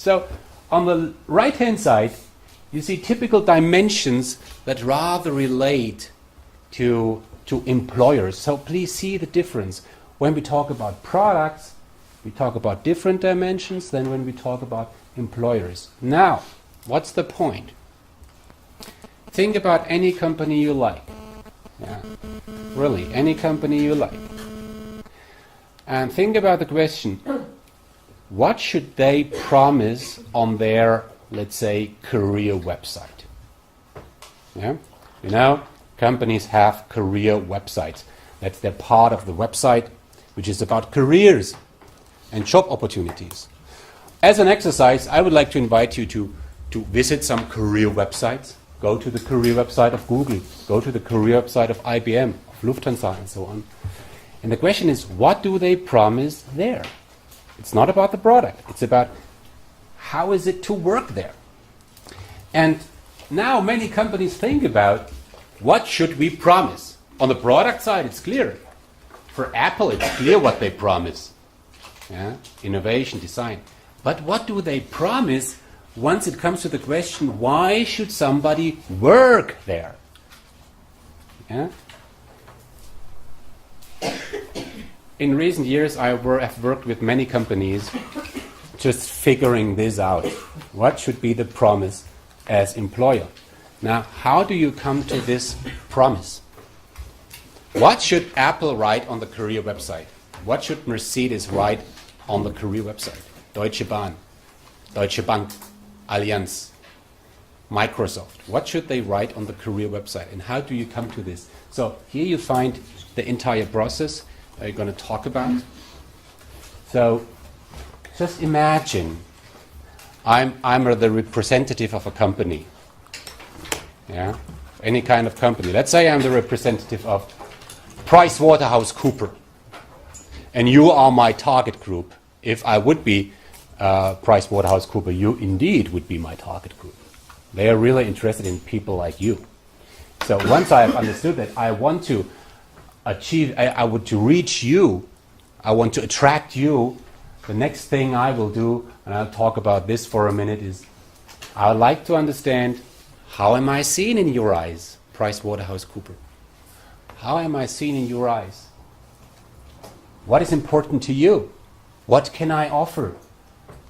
So on the right-hand side, you see typical dimensions that rather relate to employers. So please see the difference. When we talk about products, we talk about different dimensions than when we talk about employers. Now, what's the point? Think about any company you like. Yeah, really, any company you like. And think about the question, what should they promise on their, let's say, career website? Yeah? You know, companies have career websites. That's their part of the website, which is about careers and job opportunities. As an exercise, I would like to invite you to visit some career websites. Go to the career website of Google. Go to the career website of IBM, of Lufthansa, and so on. And the question is, what do they promise there? It's not about the product. It's about how is it to work there. And now many companies think about what should we promise. On the product side, it's clear. For Apple, it's clear what they promise. Yeah? Innovation, design. But what do they promise once it comes to the question, why should somebody work there? Yeah? In recent years, I have worked with many companies just figuring this out. What should be the promise as employer? Now, how do you come to this promise? What should Apple write on the career website? What should Mercedes write on the career website? Deutsche Bahn, Deutsche Bank, Allianz, Microsoft. What should they write on the career website? And how do you come to this? So here you find the entire process I'm going to talk about. So just imagine I'm the representative of a company. Yeah? Any kind of company. Let's say I'm the representative of PricewaterhouseCoopers. And you are my target group. If I would be PricewaterhouseCoopers, you indeed would be my target group. They are really interested in people like you. So once I have understood that I want to achieve, I want to reach you, I want to attract you, the next thing I will do, and I'll talk about this for a minute, is I would like to understand, how am I seen in your eyes, PricewaterhouseCoopers? How am I seen in your eyes? What is important to you? What can I offer?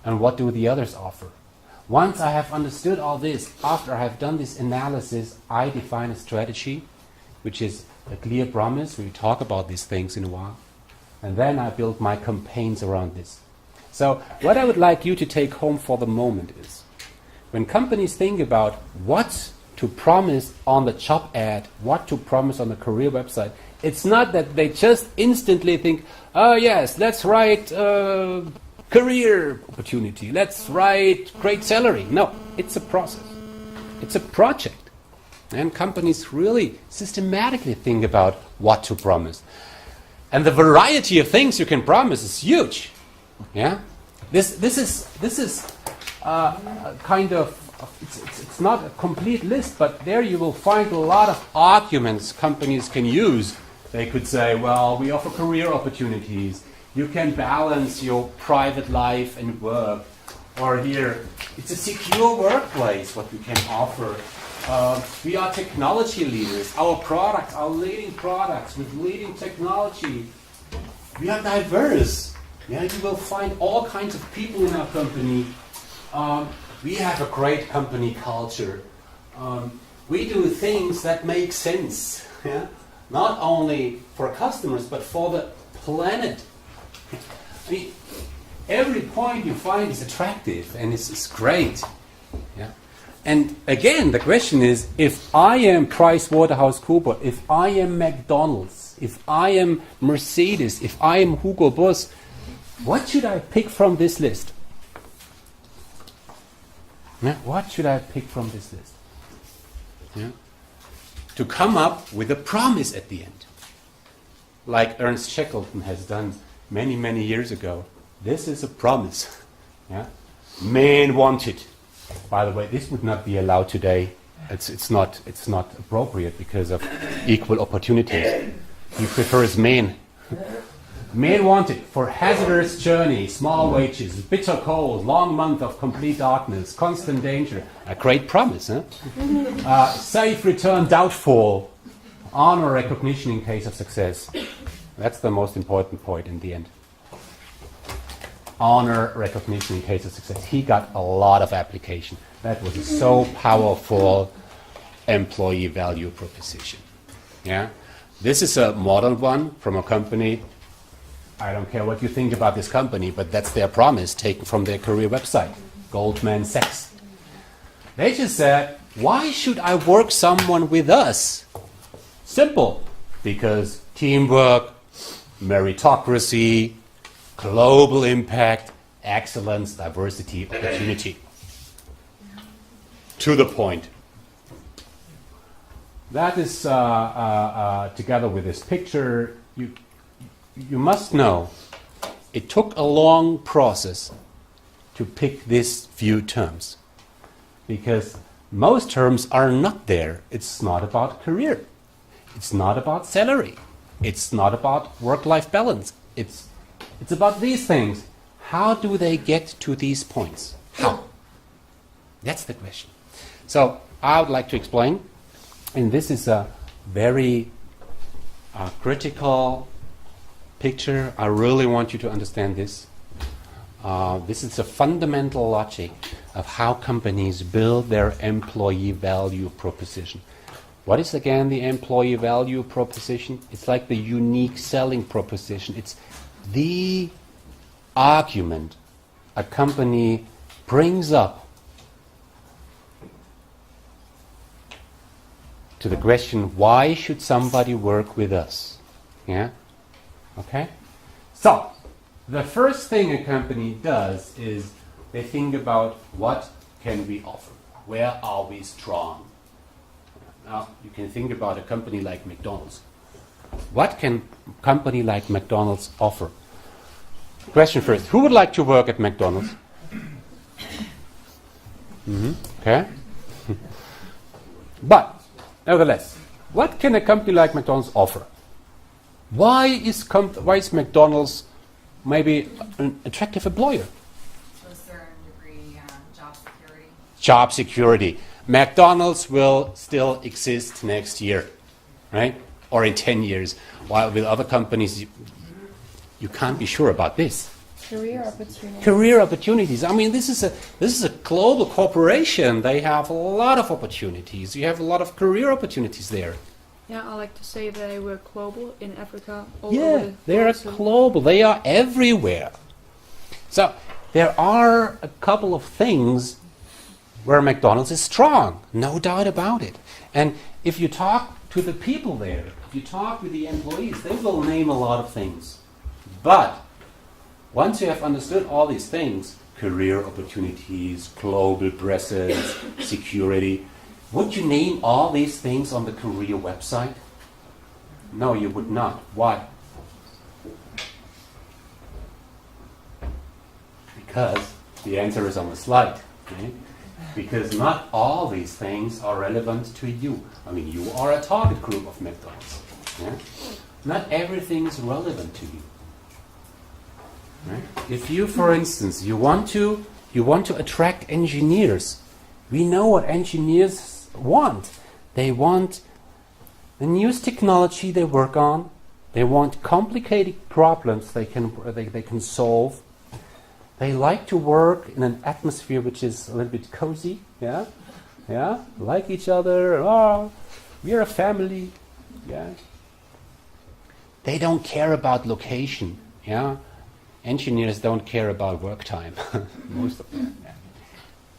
And what do the others offer? Once I have understood all this, after I have done this analysis, I define a strategy, which is a clear promise. We talk about these things in a while. And then I build my campaigns around this. So what I would like you to take home for the moment is, when companies think about what to promise on the job ad, what to promise on the career website, it's not that they just instantly think, oh yes, let's write career opportunity, let's write great salary. No, it's a process. It's a project. And companies really systematically think about what to promise. And the variety of things you can promise is huge. Yeah, this is kind of, it's not a complete list, but there you will find a lot of arguments companies can use. They could say, well, we offer career opportunities. You can balance your private life and work. Or here, it's a secure workplace, what we can offer. We are technology leaders. Our products are leading products with leading technology. We are diverse. Yeah, you will find all kinds of people in our company. We have a great company culture. We do things that make sense. Yeah? Not only for customers, but for the planet. I mean, every point you find is attractive and it's great. Yeah? And again, the question is, if I am PricewaterhouseCoopers, if I am McDonald's, if I am Mercedes, if I am Hugo Boss, what should I pick from this list? Yeah? What should I pick from this list? Yeah? To come up with a promise at the end. Like Ernst Shackleton has done many, many years ago. This is a promise. Yeah? Man wanted. By the way, this would not be allowed today. It's not appropriate because of equal opportunities. He prefers men. Male wanted for hazardous journey, small wages, bitter cold, long month of complete darkness, constant danger. A great promise, huh? Safe return doubtful, honor recognition in case of success. That's the most important point in the end. Honor recognition in case of success. He got a lot of application. That was a so powerful employee value proposition. Yeah, this is a modern one from a company. I don't care what you think about this company, but that's their promise taken from their career website, Goldman Sachs. They just said, why should I work someone with us? Simple, because teamwork, meritocracy, global impact, excellence, diversity, opportunity. To the point. That is, together with this picture, you must know it took a long process to pick these few terms, because most terms are not there. It's not about career. It's not about salary. It's not about work-life balance. It's about these things. How do they get to these points? How? That's the question. So I would like to explain, and this is a very critical picture. I really want you to understand this. This is a fundamental logic of how companies build their employee value proposition. What is again the employee value proposition? It's like the unique selling proposition. It's the argument a company brings up to the question, why should somebody work with us? Yeah? Okay? So, the first thing a company does is they think about what can we offer? Where are we strong? Now, you can think about a company like McDonald's. What can a company like McDonald's offer? Question first, who would like to work at McDonald's? Okay. But, nevertheless, what can a company like McDonald's offer? Why is McDonald's maybe an attractive employer? To a certain degree, job security. Job security. McDonald's will still exist next year, right? Or in 10 years. While with other companies, you can't be sure about this. Career opportunities. Career opportunities. I mean, this is a global corporation. They have a lot of opportunities. You have a lot of career opportunities there. Yeah, I like to say that they were global in Africa. All Yeah, over the they are world, so- global. They are everywhere. So there are a couple of things where McDonald's is strong, no doubt about it. And if you talk to the people there, if you talk with the employees, they will name a lot of things. But once you have understood all these things, career opportunities, global presence, security, would you name all these things on the career website? No, you would not. Why? Because the answer is on the slide. Okay? Because not all these things are relevant to you. I mean, you are a target group of McDonald's. Yeah? Not everything is relevant to you. Right? If you, for instance, you want to attract engineers, we know what engineers want. They want the newest technology they work on. They want complicated problems they can solve. They like to work in an atmosphere which is a little bit cozy. Yeah, like each other. Oh, we're a family. Yeah. They don't care about location. Yeah. Engineers don't care about work time. Most of them. Yeah.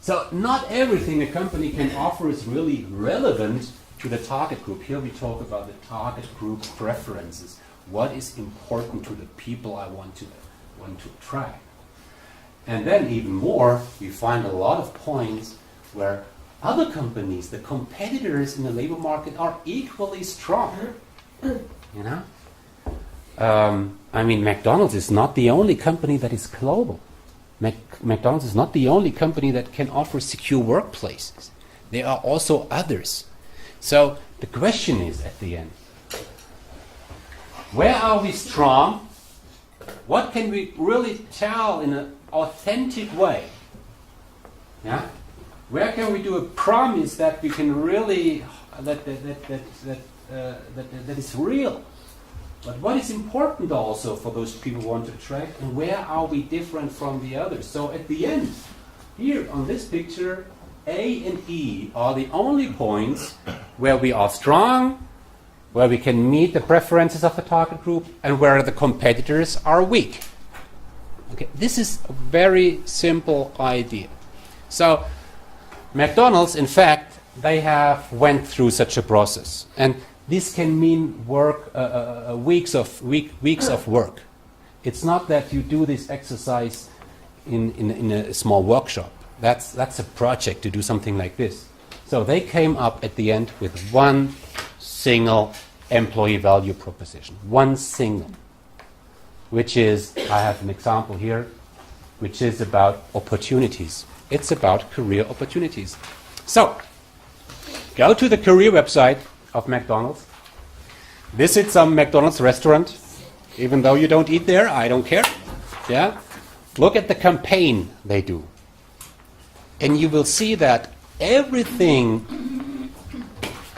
So not everything a company can offer is really relevant to the target group. Here we talk about the target group preferences. What is important to the people I want to attract? And then even more, we find a lot of points where other companies, the competitors in the labor market, are equally strong. You know? I mean, McDonald's is not the only company that is global. McDonald's is not the only company that can offer secure workplaces. There are also others. So the question is, at the end, where are we strong What can we really tell in an authentic way? Yeah? Where can we do a promise that we can really, that is real? But what is important also for those people who want to attract, and where are we different from the others? So at the end, here on this picture, A and E are the only points where we are strong, where we can meet the preferences of the target group, and where the competitors are weak. Okay, this is a very simple idea. So McDonald's, in fact, they have went through such a process, and this can mean work, weeks of work. It's not that you do this exercise in a small workshop. That's a project to do something like this. So they came up at the end with one single employee value proposition. One single. Which is, I have an example here, which is about opportunities. It's about career opportunities. So, go to the career website of McDonald's. Visit some McDonald's restaurant. Even though you don't eat there, I don't care. Yeah? Look at the campaign they do. And you will see that everything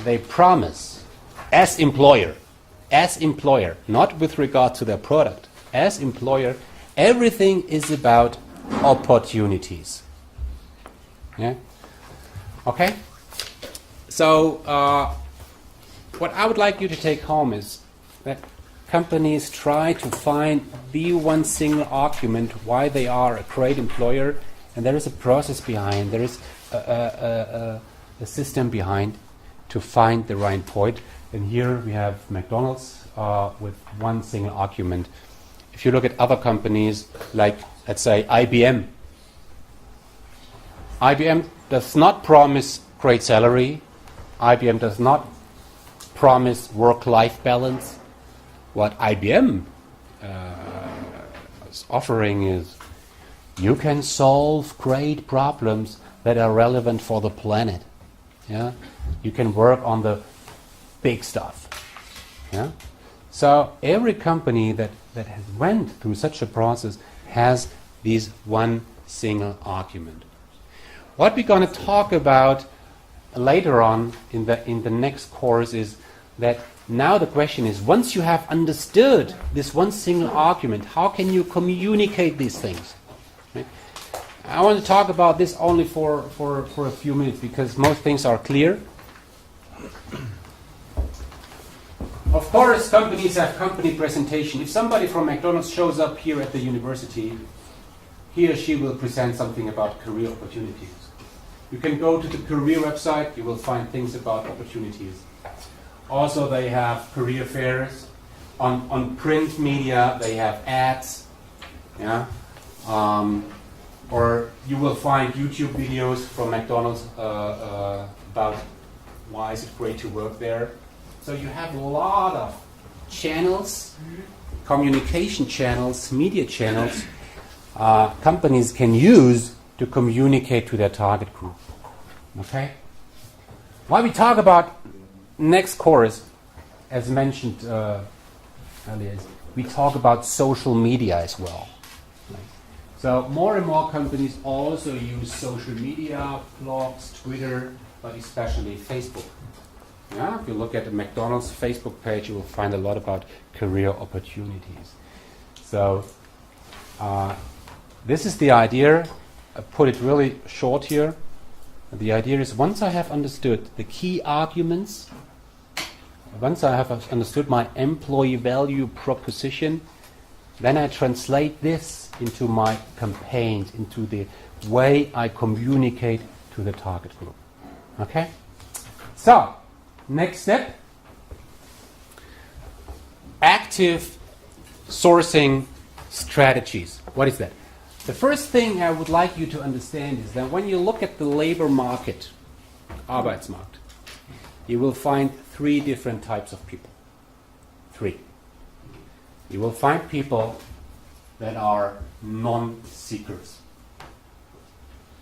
they promise as employer, not with regard to their product, as employer, everything is about opportunities. Yeah? Okay? So, what I would like you to take home is that companies try to find the one single argument why they are a great employer, and there is a process behind, there is a system behind to find the right point. And here we have McDonald's with one single argument. If you look at other companies, like, let's say, IBM. IBM does not promise great salary. IBM does not promise work-life balance. What IBM is offering is you can solve great problems that are relevant for the planet. Yeah? You can work on the big stuff. Yeah? So every company that has went through such a process has this one single argument. What we're going to talk about later on in the next course is that now the question is, once you have understood this one single argument, how can you communicate these things? Right? I want to talk about this only for a few minutes because most things are clear. Of course, companies have company presentation. If somebody from McDonald's shows up here at the university, he or she will present something about career opportunities. You can go to the career website, you will find things about opportunities. Also, they have career fairs. On print media, they have ads. Yeah? Or you will find YouTube videos from McDonald's about why is it great to work there. So you have a lot of channels, communication channels, media channels companies can use to communicate to their target group. Okay? While we talk about next course, as mentioned earlier, we talk about social media as well. Right? So more and more companies also use social media, blogs, Twitter, but especially Facebook. Yeah, if you look at the McDonald's Facebook page, you will find a lot about career opportunities. So this is the idea. I put it really short here. The idea is once I have understood the key arguments, once I have understood my employee value proposition, then I translate this into my campaigns, into the way I communicate to the target group. Okay? So, next step, active sourcing strategies. What is that? The first thing I would like you to understand is that when you look at the labor market, Arbeitsmarkt, you will find three different types of people. Three. You will find people that are non-seekers.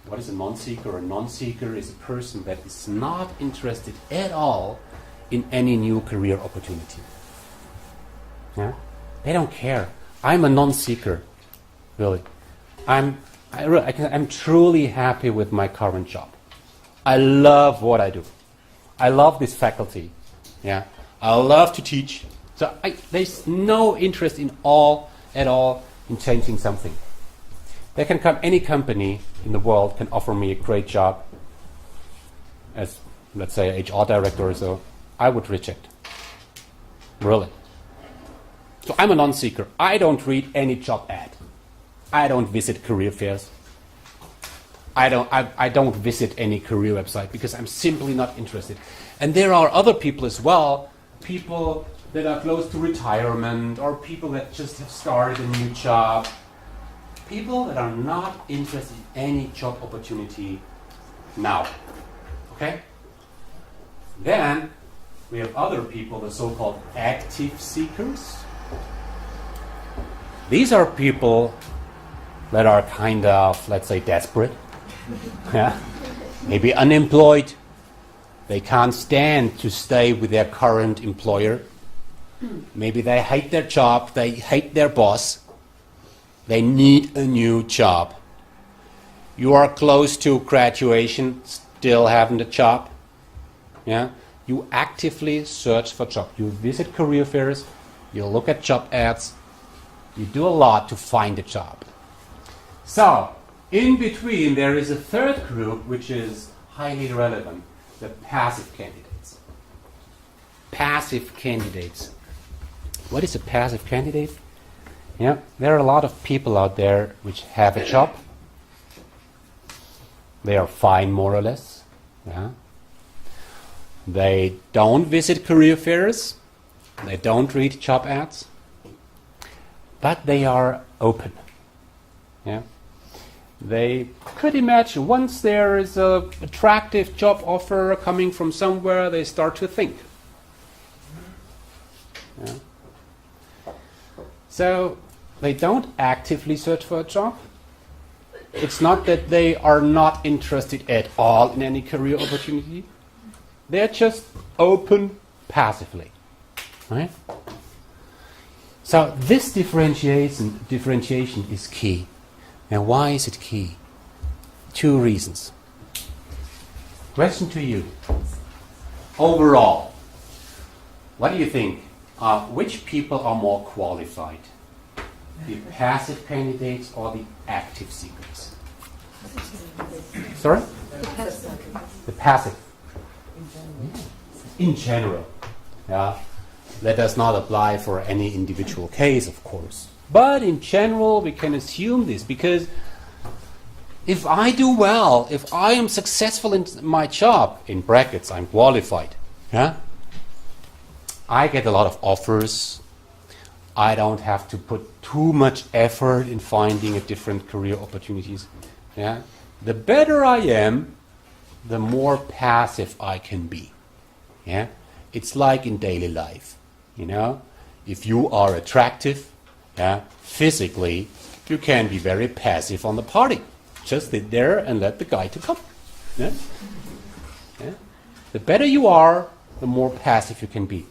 What is a non-seeker? A non-seeker is a person that is not interested at all in any new career opportunity. Yeah? They don't care. I'm a non-seeker, really. I'm truly happy with my current job. I love what I do. I love this faculty. Yeah, I love to teach. So there's no interest at all in changing something. There can come any company in the world can offer me a great job as, let's say, HR director or so. I would reject. Really. So I'm a non-seeker. I don't read any job ad. I don't visit career fairs. I don't visit any career website because I'm simply not interested. And there are other people as well, people that are close to retirement or people that just have started a new job, people that are not interested in any job opportunity now. Okay? Then we have other people, the so-called active seekers. These are people that are kind of, let's say, desperate. Yeah. Maybe unemployed. They can't stand to stay with their current employer. Maybe they hate their job, they hate their boss. They need a new job. You are close to graduation, still haven't a job. Yeah? You actively search for job. You visit career fairs, you look at job ads, you do a lot to find a job. So, in between there is a third group which is highly relevant, the passive candidates. Passive candidates. What is a passive candidate? Yeah, there are a lot of people out there which have a job. They are fine more or less. Yeah. They don't visit career fairs. They don't read job ads. But they are open. Yeah. They could imagine once there is an attractive job offer coming from somewhere, they start to think. Yeah. So they don't actively search for a job. It's not that they are not interested at all in any career opportunity. They're just open passively. Right? So this differentiation is key. And why is it key? 2 reasons. Question to you. Overall, what do you think? Which people are more qualified? The passive candidates or the active seekers? Sorry? The passive. In general. Yeah. That does not apply for any individual case, of course. But in general, we can assume this because if I do well, if I am successful in my job, in brackets, I'm qualified, yeah? I get a lot of offers. I don't have to put too much effort in finding a different career opportunities. Yeah? The better I am, the more passive I can be. Yeah? It's like in daily life. You know, if you are attractive, yeah, physically, you can be very passive on the party. Just sit there and let the guy to come. Yeah? Yeah? The better you are, the more passive you can be.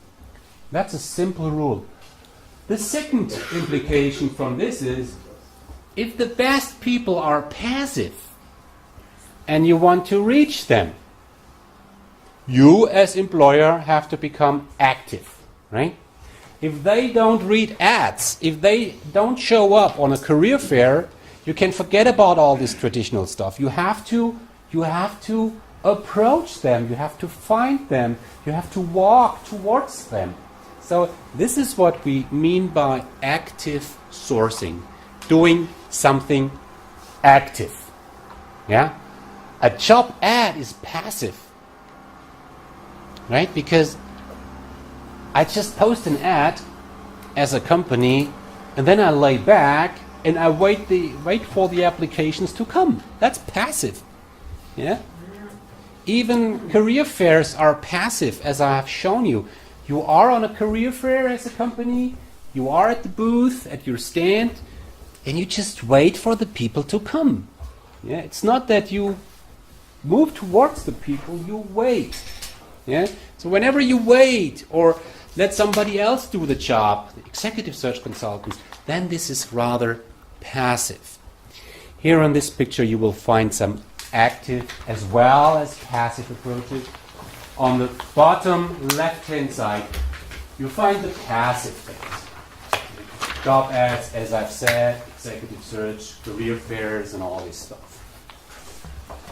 That's a simple rule. The second implication from this is, if the best people are passive and you want to reach them, you as employer have to become active. Right? If they don't read ads, if they don't show up on a career fair, you can forget about all this traditional stuff. You have to approach them, you have to find them, you have to walk towards them. So this is what we mean by active sourcing, doing something active. Yeah? A job ad is passive. Right? Because I just post an ad as a company, and then I lay back and I wait for the applications to come. That's passive. Yeah? Even career fairs are passive, as I have shown you. You are on a career fair as a company, you are at the booth, at your stand, and you just wait for the people to come. Yeah? It's not that you move towards the people, you wait. Yeah? So whenever you wait or let somebody else do the job, the executive search consultants, then this is rather passive. Here on this picture you will find some active as well as passive approaches. On the bottom left-hand side, you find the passive things. Job ads, as I've said, executive search, career fairs, and all this stuff.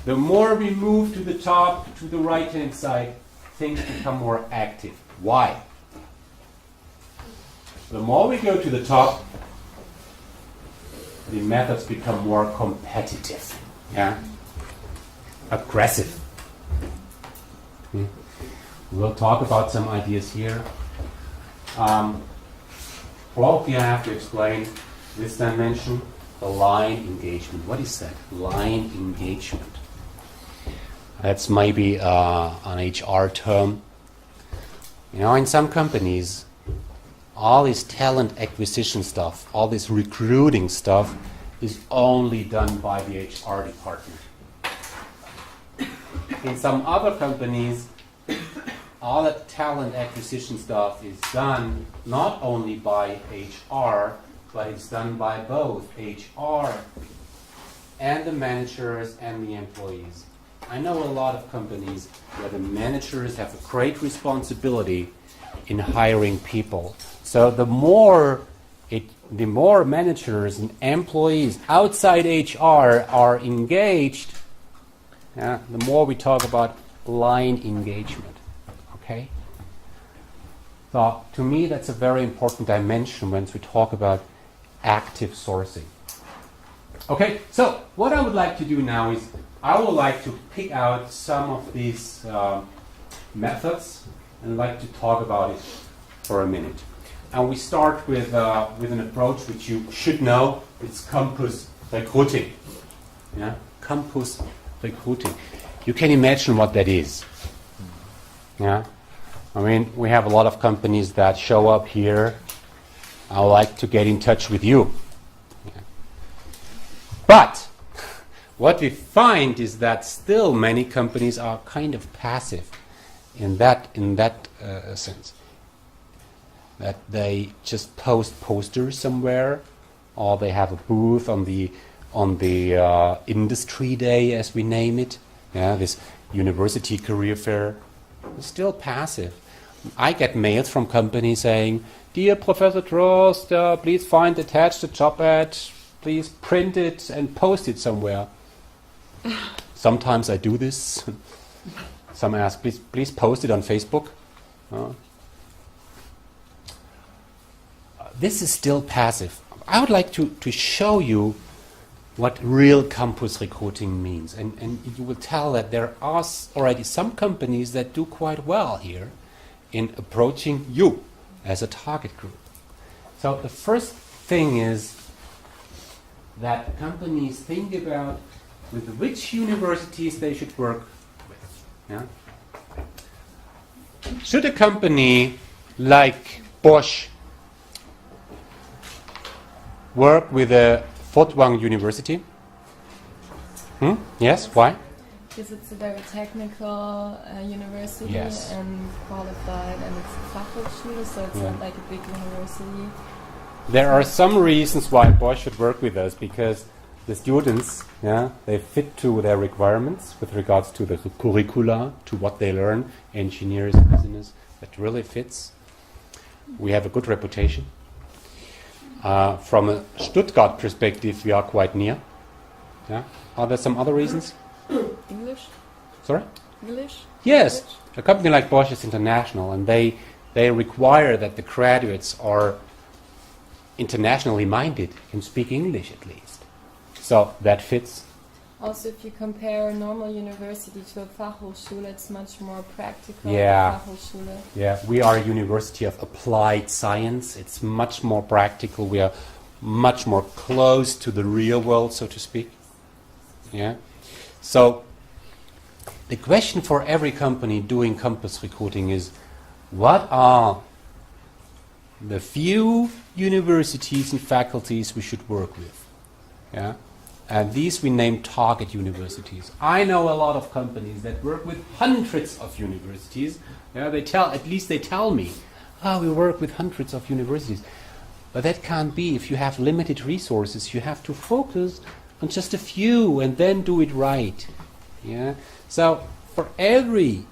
The more we move to the top, to the right-hand side, things become more active. Why? The more we go to the top, the methods become more competitive, aggressive. We'll talk about some ideas here. Probably I have to explain this dimension, the line engagement. What is that? Line engagement. That's maybe an HR term. You know, in some companies, all this talent acquisition stuff, all this recruiting stuff is only done by the HR department. In some other companies, all that talent acquisition stuff is done not only by HR, but it's done by both HR and the managers and the employees. I know a lot of companies where the managers have a great responsibility in hiring people. So the more managers and employees outside HR are engaged, the more we talk about line engagement. Okay? So to me that's a very important dimension when we talk about active sourcing. Okay, so what I would like to do now is I would like to pick out some of these methods and like to talk about it for a minute. And we start with an approach which you should know. It's campus recruiting. Yeah, campus recruiting. You can imagine what that is. Yeah, I mean, we have a lot of companies that show up here. I would like to get in touch with you. Yeah. But what we find is that still many companies are kind of passive in that sense. That they just post posters somewhere, or they have a booth on the industry day, as we name it. Yeah, this university career fair. It's still passive. I get mails from companies saying, "Dear Professor Trost, please find attached the job ad. Please print it and post it somewhere." Sometimes I do this. Some ask, please post it on Facebook. This is still passive. I would like to show you what real campus recruiting means. And you will tell that there are already some companies that do quite well here in approaching you as a target group. So the first thing is that companies think about with which universities they should work with. Yeah? Should a company like Bosch work with a Furtwang University? Yes, why? Because it's a very technical university Yes. and qualified, and it's a Fachhochschule, so it's not like a big university. There are some reasons why Bosch should work with us, because the students, they fit to their requirements with regards to the curricula, to what they learn, engineers, business, that really fits. We have a good reputation. From a Stuttgart perspective, we are quite near. Yeah. Are there some other reasons? English? Sorry? English? Yes. English? A company like Bosch is international, and they require that the graduates are internationally minded, can speak English at least. So that fits. Also, if you compare a normal university to a Fachhochschule, it's much more practical. Yeah. Fachhochschule. Yeah, we are a university of applied science. It's much more practical. We are much more close to the real world, so to speak. Yeah. So the question for every company doing campus recruiting is, what are the few universities and faculties we should work with? Yeah. And these we name target universities. I know a lot of companies that work with hundreds of universities. Yeah, they tell me, we work with hundreds of universities. But that can't be. If you have limited resources, you have to focus on just a few and then do it right. Yeah. So for every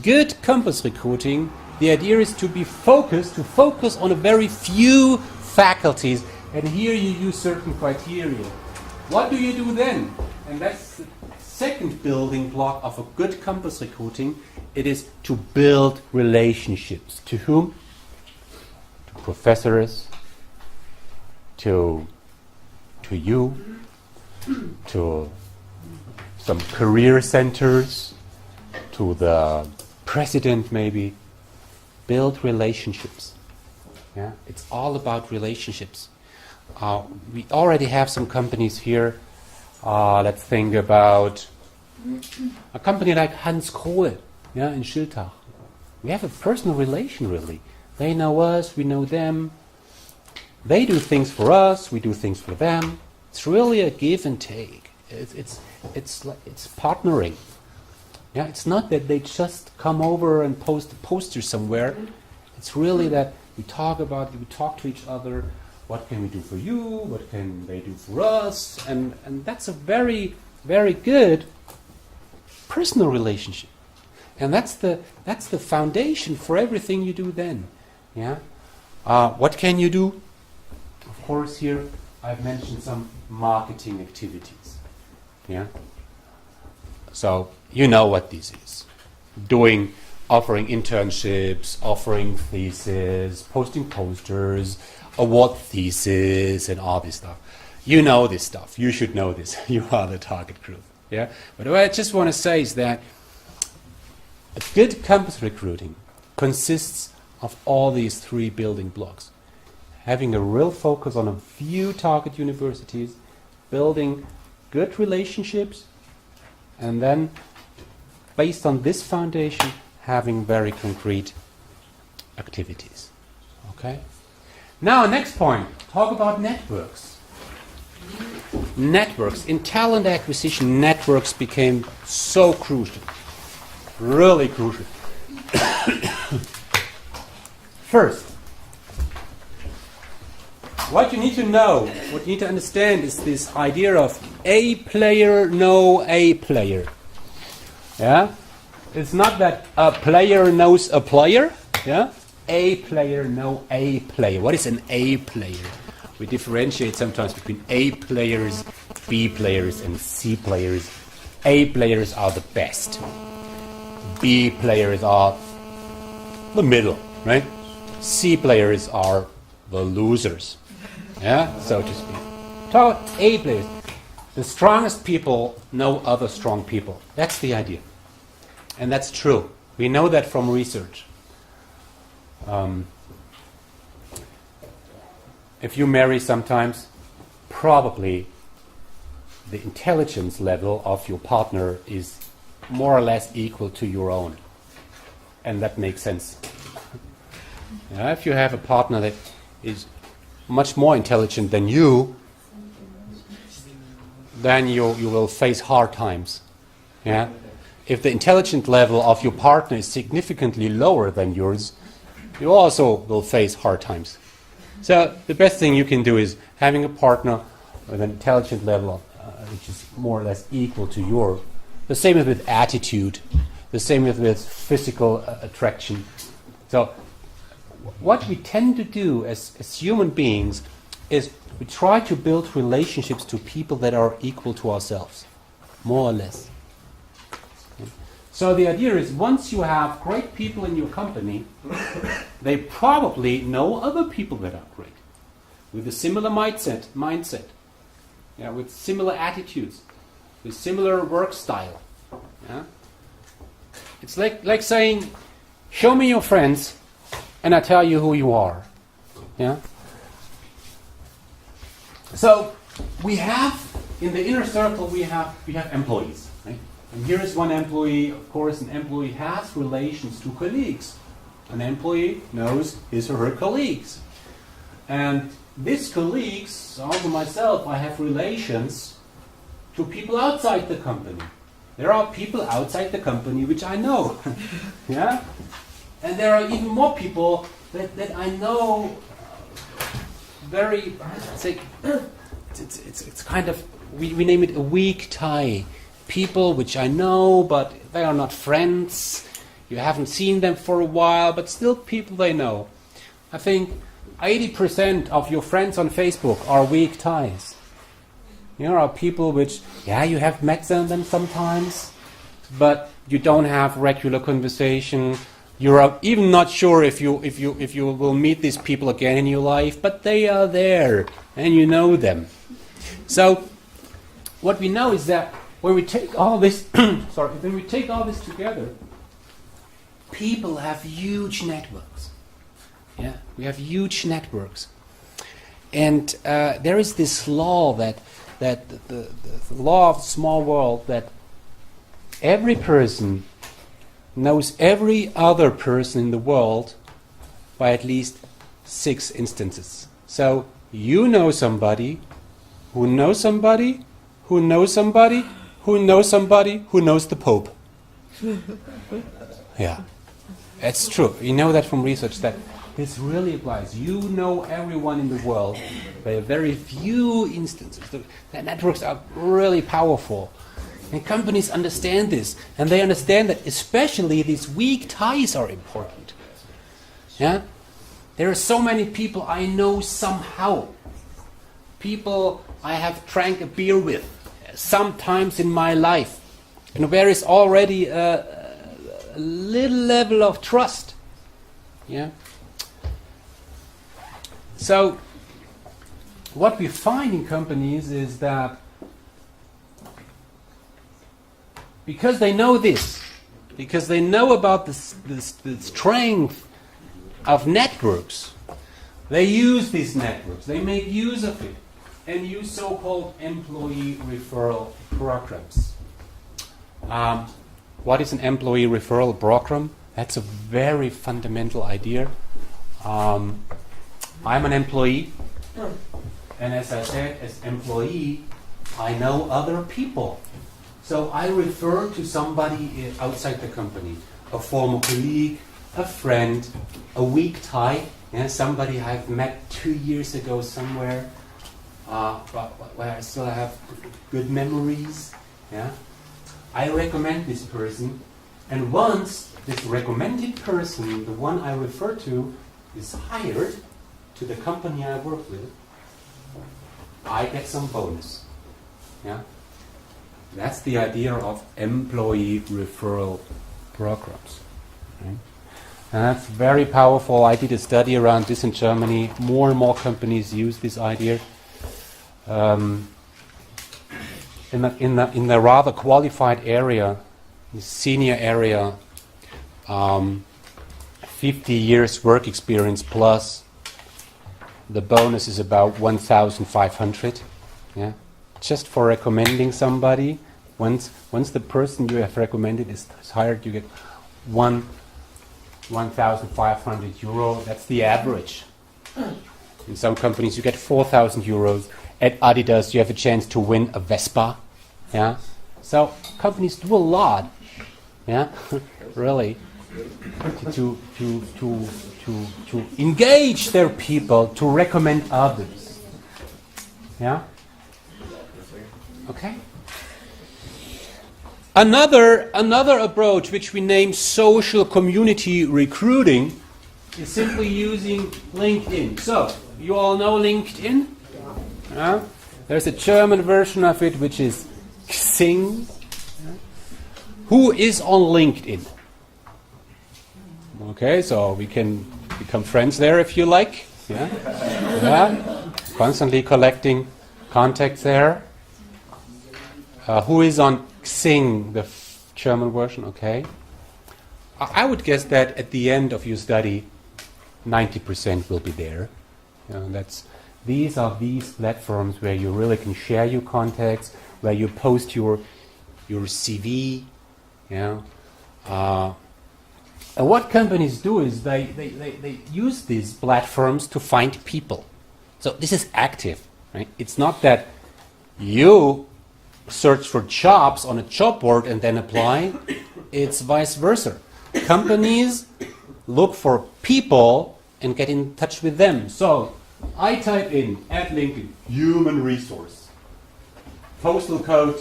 good campus recruiting, the idea is to focus on a very few faculties, and here you use certain criteria. What do you do then? And that's the second building block of a good campus recruiting. It is to build relationships. To whom? To professors, to you, to some career centers, to the president maybe. Build relationships. Yeah, it's all about relationships. We already have some companies here. Let's think about a company like Hans Kohl, yeah, in Schiltach. We have a personal relation, really. They know us, we know them. They do things for us, we do things for them. It's really a give and take. It's partnering. Yeah, it's not that they just come over and post a poster somewhere. It's really that we talk to each other. What can we do for you? What can they do for us? And that's a very, very good personal relationship. And that's the foundation for everything you do then. Yeah. What can you do? Of course, here I've mentioned some marketing activities. Yeah. So you know what this is. Offering internships, offering theses, posting posters, award theses, and all this stuff. You know this stuff. You should know this. You are the target group. Yeah. But what I just want to say is that a good campus recruiting consists of all these three building blocks. Having a real focus on a few target universities, building good relationships, and then, based on this foundation, having very concrete activities. Okay? Now, next point. Talk about networks. Networks. In talent acquisition, networks became so crucial. Really crucial. First, what you need to know, what you need to understand is this idea of A player, no A player. Yeah? It's not that a player knows a player. Yeah? A player, no A player. What is an A player? We differentiate sometimes between A players, B players, and C players. A players are the best. B players are the middle, right? C players are the losers. Yeah, so to speak. Talk about A players. The strongest people know other strong people. That's the idea. And that's true. We know that from research. If you marry sometimes, probably the intelligence level of your partner is more or less equal to your own. And that makes sense. Yeah, if you have a partner that is much more intelligent than you, then you will face hard times. Yeah? If the intelligence level of your partner is significantly lower than yours, you also will face hard times. So the best thing you can do is having a partner with an intelligence level which is more or less equal to yours. The same is with attitude. The same is with physical attraction. So what we tend to do as human beings is we try to build relationships to people that are equal to ourselves, more or less. So the idea is once you have great people in your company, they probably know other people that are great, with a similar mindset, yeah, with similar attitudes, with similar work style. Yeah? It's like saying, show me your friends, and I tell you who you are. Yeah. So we have in the inner circle we have employees, right? And here is one employee. Of course, an employee has relations to colleagues. An employee knows his or her colleagues, and these colleagues, also myself, I have relations to people outside the company. There are people outside the company which I know. Yeah. And there are even more people that I know very, I'd say, it's kind of, we name it a weak tie. People which I know, but they are not friends. You haven't seen them for a while, but still people they know. I think 80% of your friends on Facebook are weak ties. There are people which, yeah, you have met them sometimes, but you don't have regular conversation. You're even not sure if you will meet these people again in your life, but they are there and you know them. So what we know is that when we take all this, when we take all this together, people have huge networks. Yeah, we have huge networks, and there is this law that the law of the small world, that every person knows every other person in the world by at least 6 instances. So you know somebody who knows somebody who knows somebody who knows somebody who knows the Pope. Yeah, it's true. You know that from research that this really applies. You know everyone in the world by a very few instances. The networks are really powerful. And companies understand this. And they understand that especially these weak ties are important. Yeah? There are so many people I know somehow. People I have drank a beer with sometimes in my life. And there is already a little level of trust. Yeah? So, what we find in companies is that because they know this, because they know about the strength of networks, they use these networks, they make use of it, and use so-called employee referral programs. What is an employee referral program? That's a very fundamental idea. I'm an employee, and as I said, as employee, I know other people. So I refer to somebody outside the company, a former colleague, a friend, a weak tie, somebody I've met 2 years ago somewhere, but where I still have good memories. Yeah, I recommend this person, and once this recommended person, the one I refer to, is hired to the company I work with, I get some bonus. Yeah, that's the idea of employee referral programs. Right? And that's very powerful. I did a study around this in Germany. More and more companies use this idea. In the rather qualified area, the senior area, 50 years work experience plus, the bonus is about 1,500. Yeah, just for recommending somebody. Once the person you have recommended is hired, you get 1,500 euro. That's the average. In some companies, you get 4,000 euros. At Adidas, you have a chance to win a Vespa. Yeah, so companies do a lot. Yeah, really, to engage their people to recommend others. Yeah. Okay. Another approach, which we name social community recruiting, is simply using LinkedIn. So you all know LinkedIn. Yeah? There's a German version of it, which is Xing. Yeah? Who is on LinkedIn? Okay, so we can become friends there if you like. Yeah, yeah. Constantly collecting contacts there. Who is on Xing, the German version? Okay. I would guess that at the end of your study, 90% will be there. These are these platforms where you really can share your contacts, where you post your CV. Yeah. And what companies do is they use these platforms to find people. So this is active, right? It's not that you search for jobs on a job board and then apply. It's vice versa. Companies look for people and get in touch with them. So I type in at Lincoln human resource, postal code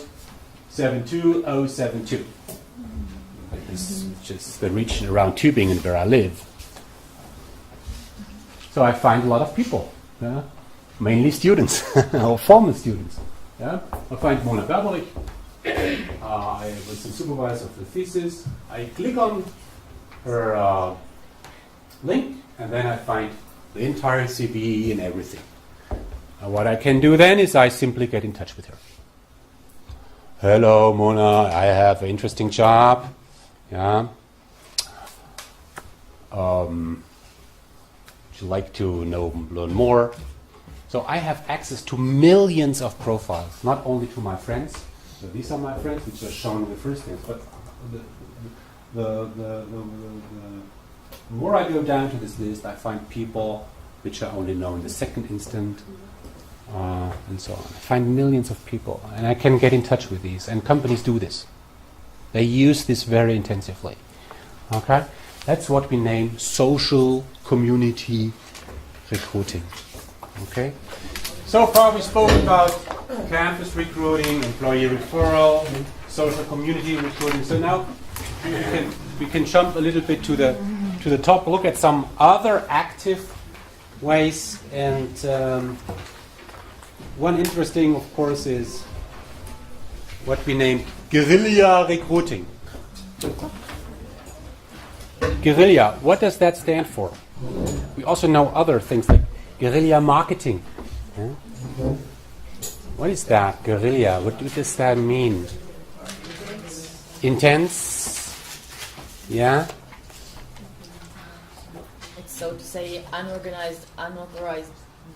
72072. This is just the region around Tübingen where I live. So I find a lot of people, yeah? Mainly students or former students. Yeah? I find Mona Berberich. I was the supervisor of the thesis. I click on her link, and then I find the entire CV and everything. And what I can do then is I simply get in touch with her. Hello, Mona. I have an interesting job. Yeah. Would you like to learn more? So I have access to millions of profiles, not only to my friends. So these are my friends, which are shown in the first names. But the more I go down to this list, I find people which I only know in the second instant, and so on. I find millions of people, and I can get in touch with these. And companies do this. They use this very intensively. Okay, that's what we name social community recruiting. Okay. So far we spoke about campus recruiting, employee referral, social community recruiting. So now we can jump a little bit to the top. Look at some other active ways, and one interesting, of course, is what we name guerrilla recruiting. Guerrilla, what does that stand for? We also know other things like guerrilla marketing. Yeah? What is that, guerrilla? What does that mean? Intense? Yeah? It's so to say unauthorized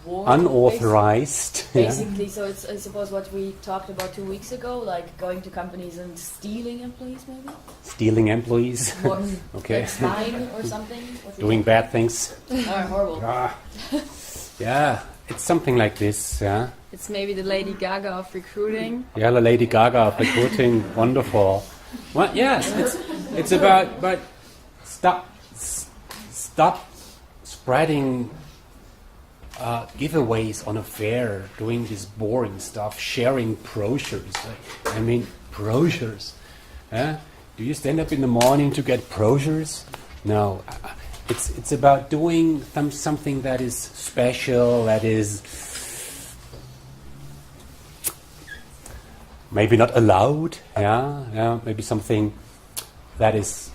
war. Unauthorized. Basically, so it's I suppose what we talked about 2 weeks ago, like going to companies and stealing employees, maybe? Stealing employees. Or Okay. like spying or something? Doing bad things. Oh, horrible. Yeah, it's something like this. Yeah. It's maybe the Lady Gaga of recruiting. Yeah, the Lady Gaga of recruiting, wonderful. Well, yes, it's about, but stop spreading giveaways on a fair, doing this boring stuff, sharing brochures. I mean, brochures. Do you stand up in the morning to get brochures? No. It's about doing something that is special, that is maybe not allowed, maybe something that is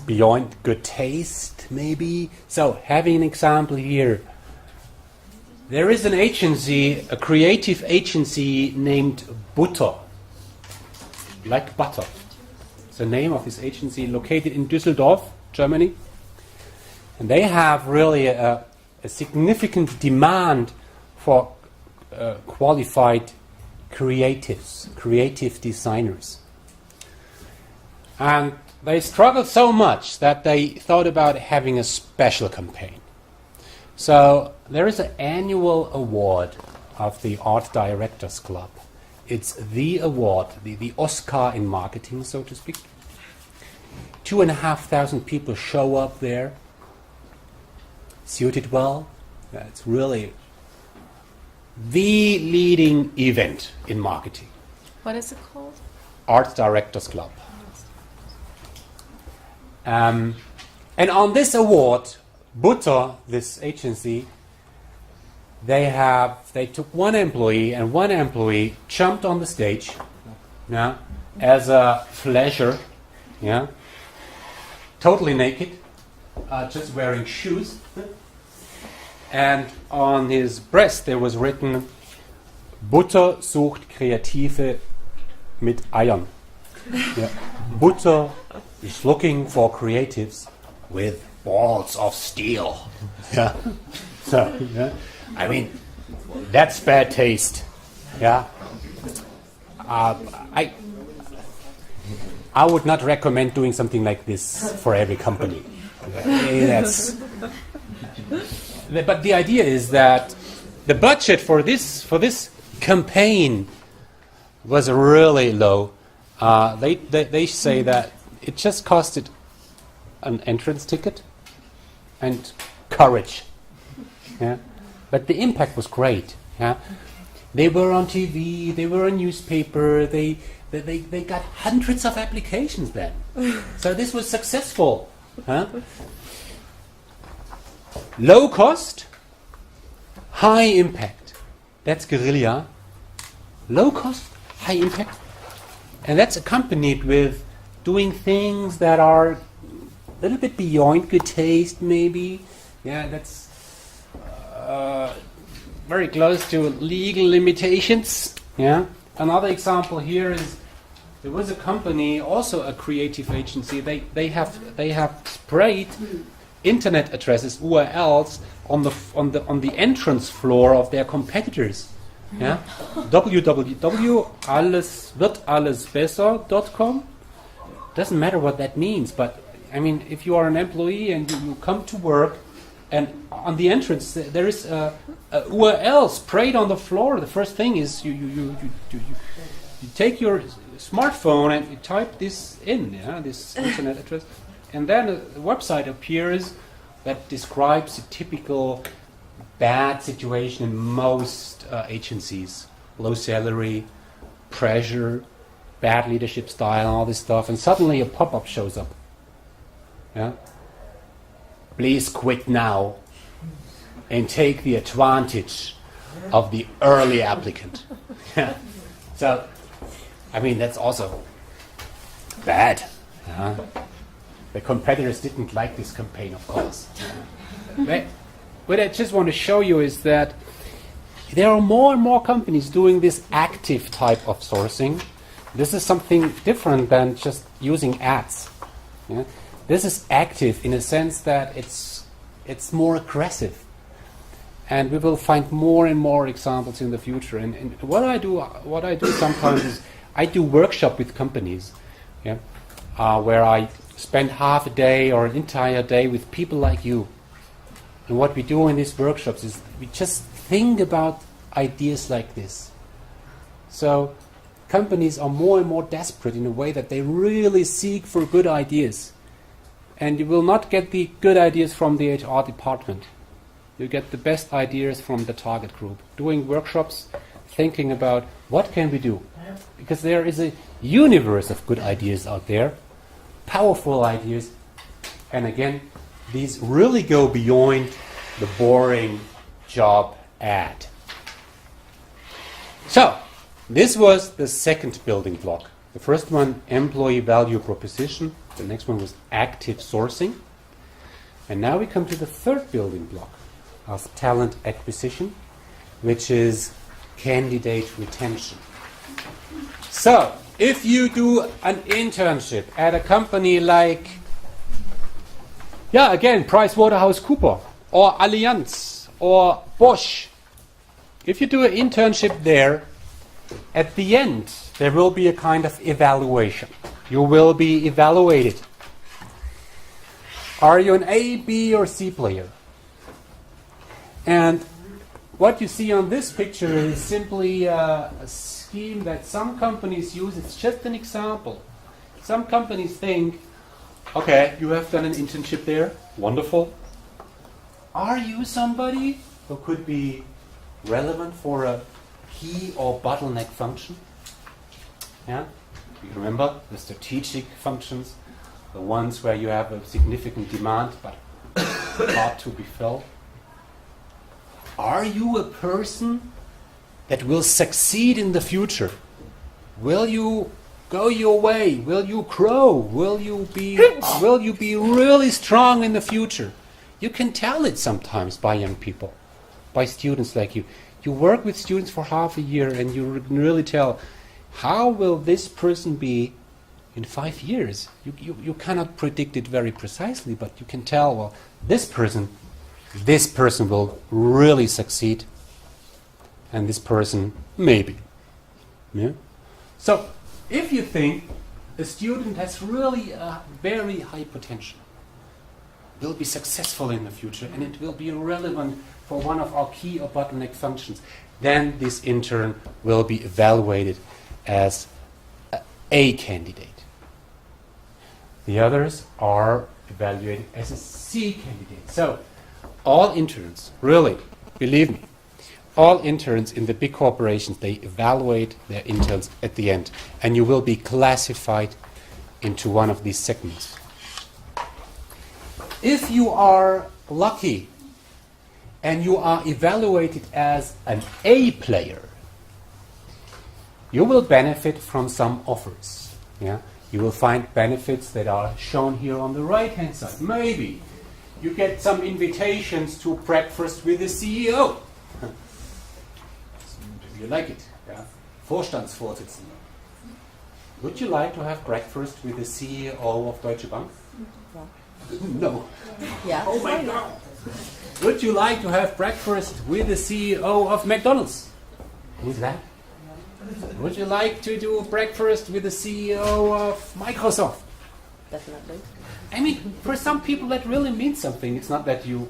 beyond good taste, maybe. So, having an example here, there is an agency, a creative agency named Butter, like butter. It's the name of this agency, located in Düsseldorf, Germany, and they have really a significant demand for qualified creatives, creative designers. And they struggled so much that they thought about having a special campaign. So there is an annual award of the Art Directors Club. It's the award, the Oscar in marketing, so to speak. 2,500 people show up there, suited well. It's really the leading event in marketing. What is it called? Art Directors Club. And on this award, Butter, this agency, they took one employee, and one employee jumped on the stage, as a flasher, totally naked, just wearing shoes. And on his breast there was written, Butter sucht Kreative mit Eiern. Butter is looking for creatives with balls of steel. So, I mean, that's bad taste. I would not recommend doing something like this for every company. But the idea is that the budget for this campaign was really low. They say that it just costed an entrance ticket and courage. but the impact was great. Yeah? They were on TV, they were on newspaper, they got hundreds of applications then. So this was successful. Huh? Low cost, high impact. That's Guerilla. Low cost, high impact. And that's accompanied with doing things that are a little bit beyond good taste, maybe. Yeah, that's very close to legal limitations. Yeah. Another example here is there was a company, also a creative agency. They have sprayed internet addresses, URLs, on the entrance floor of their competitors. Yeah? www.alleswirdallesbesser.com. Doesn't matter what that means, but I mean, if you are an employee and you come to work, and on the entrance there is a URL sprayed on the floor, the first thing is you take your smartphone and you type this in, yeah, this internet address, and then a website appears that describes a typical bad situation in most agencies: low salary, pressure, bad leadership style, all this stuff, and suddenly a pop-up shows up. Yeah, please quit now and take the advantage of the early applicant. Yeah. So, I mean, that's also bad. Yeah. The competitors didn't like this campaign, of course. What I just want to show you is that there are more and more companies doing this active type of sourcing. This is something different than just using ads. Yeah? This is active in a sense that it's more aggressive. And we will find more and more examples in the future. And what I do sometimes is I do workshop with companies, yeah, where I spend half a day or an entire day with people like you. And what we do in these workshops is we just think about ideas like this. So companies are more and more desperate in a way that they really seek for good ideas. And you will not get the good ideas from the HR department. You get the best ideas from the target group. Doing workshops, thinking about what can we do. Because there is a universe of good ideas out there, powerful ideas. And again, these really go beyond the boring job ad. So, this was the second building block. The first one, employee value proposition. The next one was active sourcing. And now we come to the third building block of talent acquisition, which is candidate retention. So, if you do an internship at a company like, PricewaterhouseCoopers or Allianz or Bosch, if you do an internship there, at the end there will be a kind of evaluation. You will be evaluated. Are you an A, B, or C player? And what you see on this picture is simply a scheme that some companies use. It's just an example. Some companies think, okay, you have done an internship there. Wonderful. Are you somebody who could be relevant for a key or bottleneck function? Yeah? You remember the strategic functions, the ones where you have a significant demand but hard to be filled. Are you a person that will succeed in the future? Will you go your way? Will you grow? Will you be really strong in the future? You can tell it sometimes by young people, by students like you. You work with students for half a year and you can really tell, how will this person be in 5 years? You cannot predict it very precisely, but you can tell, well, this person will really succeed, and this person maybe. Yeah? So, if you think a student has really a very high potential, will be successful in the future, and it will be relevant for one of our key or bottleneck functions, then this intern will be evaluated as a candidate. The others are evaluated as a C candidate. So, all interns, really, believe me, all interns in the big corporations, they evaluate their interns at the end, and you will be classified into one of these segments. If you are lucky and you are evaluated as an A player, you will benefit from some offers. Yeah? You will find benefits that are shown here on the right-hand side. Maybe you get some invitations to breakfast with the CEO. You like it, yeah? Vorstandsvorsitzender. Would you like to have breakfast with the CEO of Deutsche Bank? No. Yeah. Oh my God. Would you like to have breakfast with the CEO of McDonald's? Who's that? Would you like to do breakfast with the CEO of Microsoft? Definitely. I mean, for some people that really means something. It's not that you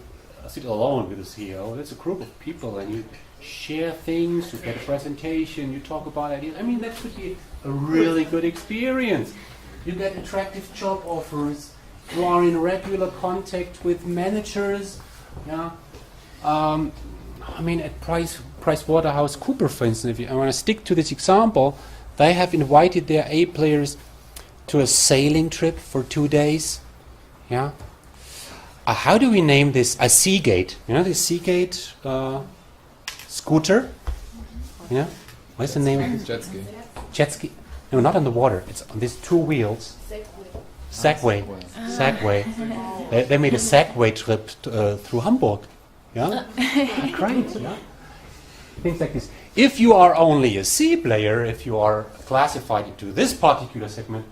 sit alone with the CEO. It's a group of people and you share things, you get a presentation, you talk about ideas. I mean, that could be a really good experience. You get attractive job offers. You are in regular contact with managers. Yeah. I mean, at PricewaterhouseCoopers, for instance, if I want to stick to this example, they have invited their A players to a sailing trip for 2 days. Yeah. How do we name this? A Seagate. You know the Seagate scooter? Yeah. What's the name of it? Jet ski. Jet ski. No, not on the water. It's on these 2 wheels. Segway. Segway. They made a Segway trip through Hamburg. Yeah. Great. Yeah. Things like this. If you are only a C player, if you are classified into this particular segment,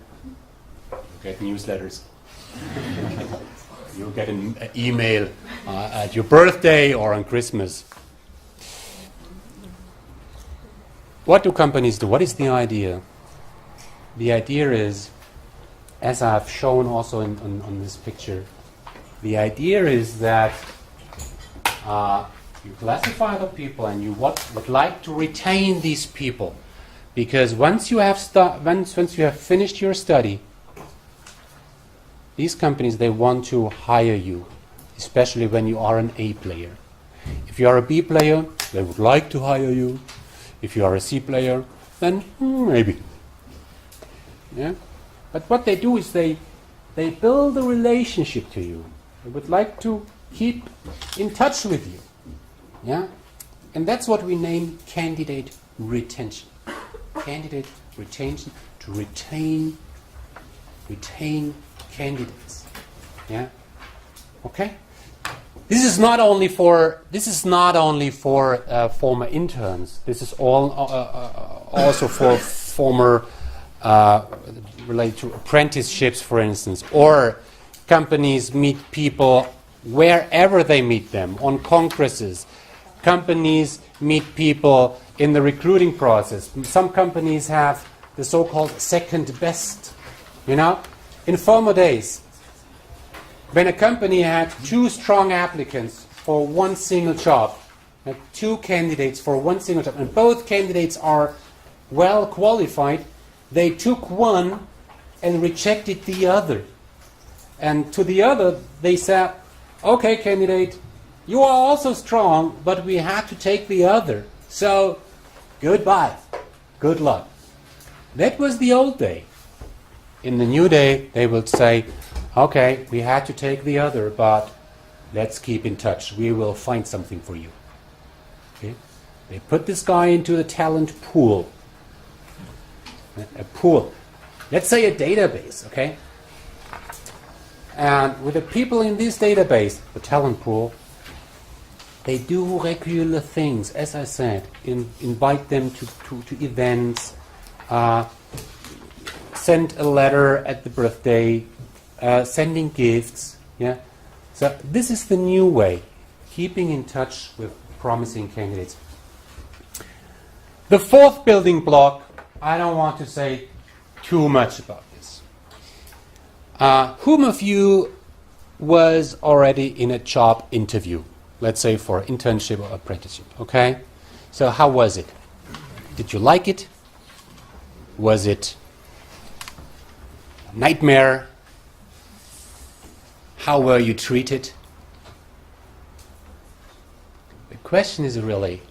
you get newsletters. You get an email at your birthday or on Christmas. What do companies do? What is the idea? The idea is, as I've shown also on this picture, the idea is that you classify the people and you would like to retain these people, because once you have once you have finished your study, these companies, they want to hire you, especially when you are an A player. If you are a B player, they would like to hire you. If you are a C player, then maybe. Yeah. But what they do is they build a relationship to you. They would like to keep in touch with you. Yeah? And that's what we name candidate retention. Candidate retention, to retain candidates. Yeah? Okay? This is not only for former interns. This is all also for former related to apprenticeships, for instance, or companies meet people wherever they meet them, on congresses. Companies meet people in the recruiting process. Some companies have the so-called second best. You know, in former days, when a company had 2 strong applicants for one single job, 2 candidates for one single job, and both candidates are well qualified, they took one and rejected the other. And to the other, they said, okay, candidate, you are also strong, but we had to take the other. So, goodbye. Good luck. That was the old day. In the new day, they will say, okay, we had to take the other, but let's keep in touch. We will find something for you. Okay? They put this guy into the talent pool. A pool. Let's say a database, okay? And with the people in this database, the talent pool, they do regular things, as I said, invite them to events, send a letter at the birthday, sending gifts. Yeah. So this is the new way, keeping in touch with promising candidates. The 4th building block, I don't want to say too much about this. Whom of you was already in a job interview? Let's say for internship or apprenticeship, okay? So how was it? Did you like it? Was it a nightmare? How were you treated? question is really,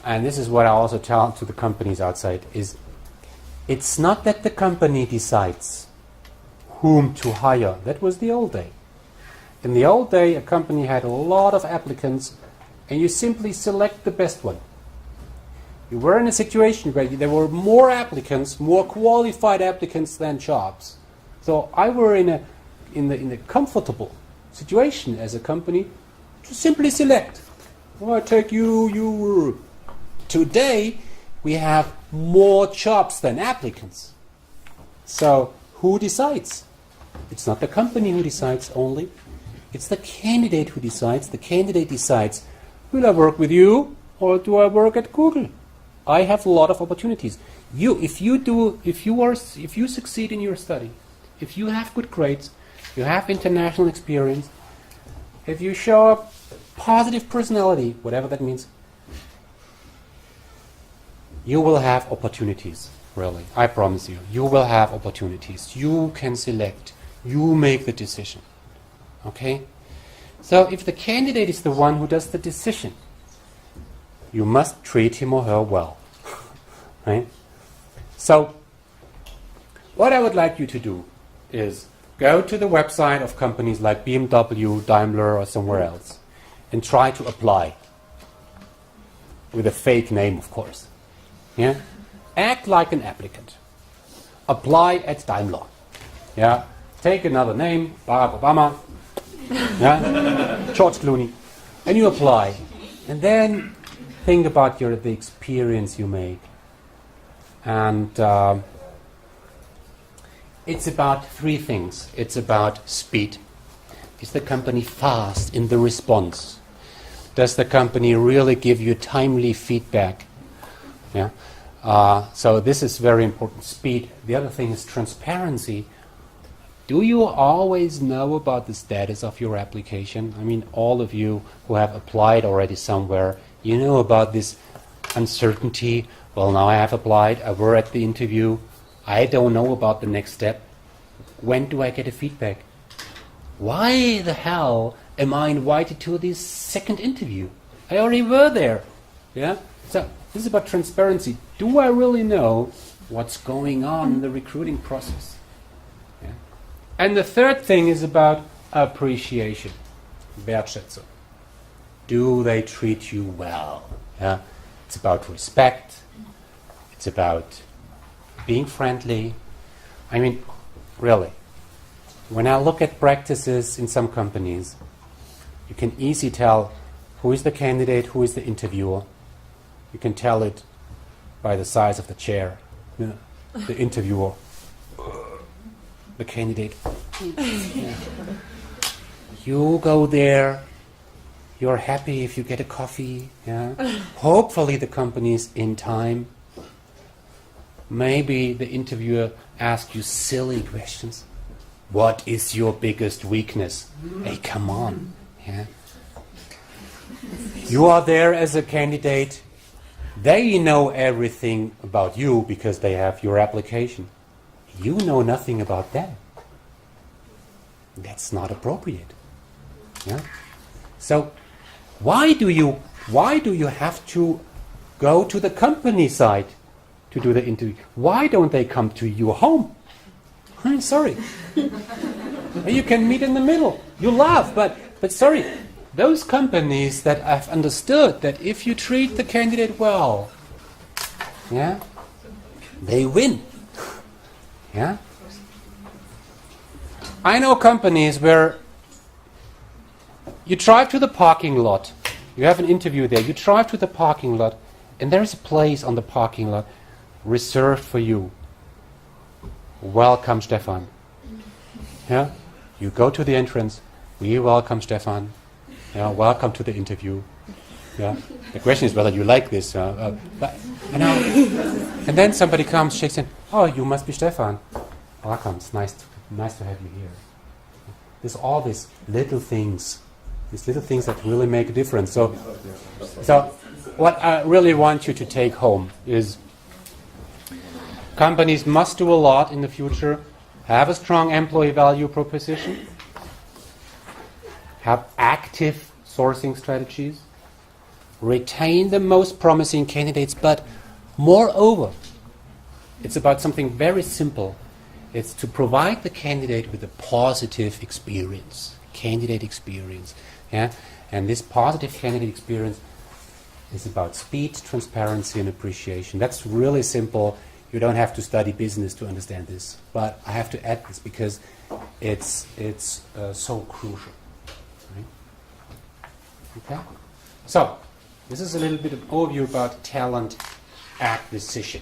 and this is what I also tell to the companies outside, is it's not that the company decides whom to hire. That was the old day. In the old day, a company had a lot of applicants, and you simply select the best one. You were in a situation where there were more applicants, more qualified applicants than jobs. So I were in a comfortable situation as a company to simply select. Oh, I take you. Today, we have more jobs than applicants. So who decides? It's not the company who decides only. It's the candidate who decides. The candidate decides, will I work with you or do I work at Google? I have a lot of opportunities. If you succeed in your study, if you have good grades, you have international experience, if you show a positive personality, whatever that means, you will have opportunities, really. I promise you. You will have opportunities. You can select. You make the decision. Okay? So if the candidate is the one who does the decision, you must treat him or her well. Right? So what I would like you to do is go to the website of companies like BMW, Daimler, or somewhere else, and try to apply. With a fake name, of course. Yeah? Act like an applicant. Apply at Daimler. Yeah? Take another name, Barack Obama, yeah? George Clooney, and you apply. And then think about the experience you make. And it's about three things. It's about speed. Is the company fast in the response? Does the company really give you timely feedback? Yeah. So this is very important, speed. The other thing is transparency. Do you always know about the status of your application? I mean, all of you who have applied already somewhere, you know about this uncertainty. Well, now I have applied, I were at the interview, I don't know about the next step. When do I get a feedback? Why the hell am I invited to this second interview? I already were there. Yeah? So this is about transparency. Do I really know what's going on in the recruiting process? Yeah? And the third thing is about appreciation. Wertschätzung. Do they treat you well? Yeah? It's about respect. It's about being friendly. I mean, really, when I look at practices in some companies, you can easily tell who is the candidate, who is the interviewer. You can tell it by the size of the chair. You know, the interviewer, the candidate. Yeah. You go there, you're happy if you get a coffee. Yeah? Hopefully the company is in time. Maybe the interviewer asks you silly questions. What is your biggest weakness? Hey, come on. Yeah? You are there as a candidate. They know everything about you because they have your application. You know nothing about them. That's not appropriate. Yeah? So why do you have to go to the company side to do the interview? Why don't they come to your home? I'm sorry. You can meet in the middle. You laugh, but sorry. Those companies that have understood that if you treat the candidate well, yeah, they win. Yeah. I know companies where you drive to the parking lot. You have an interview there. You drive to the parking lot, and there is a place on the parking lot reserved for you. Welcome, Stefan. Yeah? You go to the entrance. We welcome Stefan. Yeah, welcome to the interview. Yeah? The question is whether you like this. But, you know, and then somebody comes, shakes in. Oh, you must be Stefan. Welcome. It's nice to have you here. There's all these little things that really make a difference. So what I really want you to take home is companies must do a lot in the future, have a strong employee value proposition, have active sourcing strategies, retain the most promising candidates, but moreover, it's about something very simple. It's to provide the candidate with a positive experience, candidate experience. Yeah? And this positive candidate experience is about speed, transparency, and appreciation. That's really simple. You don't have to study business to understand this. But I have to add this because it's so crucial. Right? Okay? So, this is a little bit of overview about talent acquisition.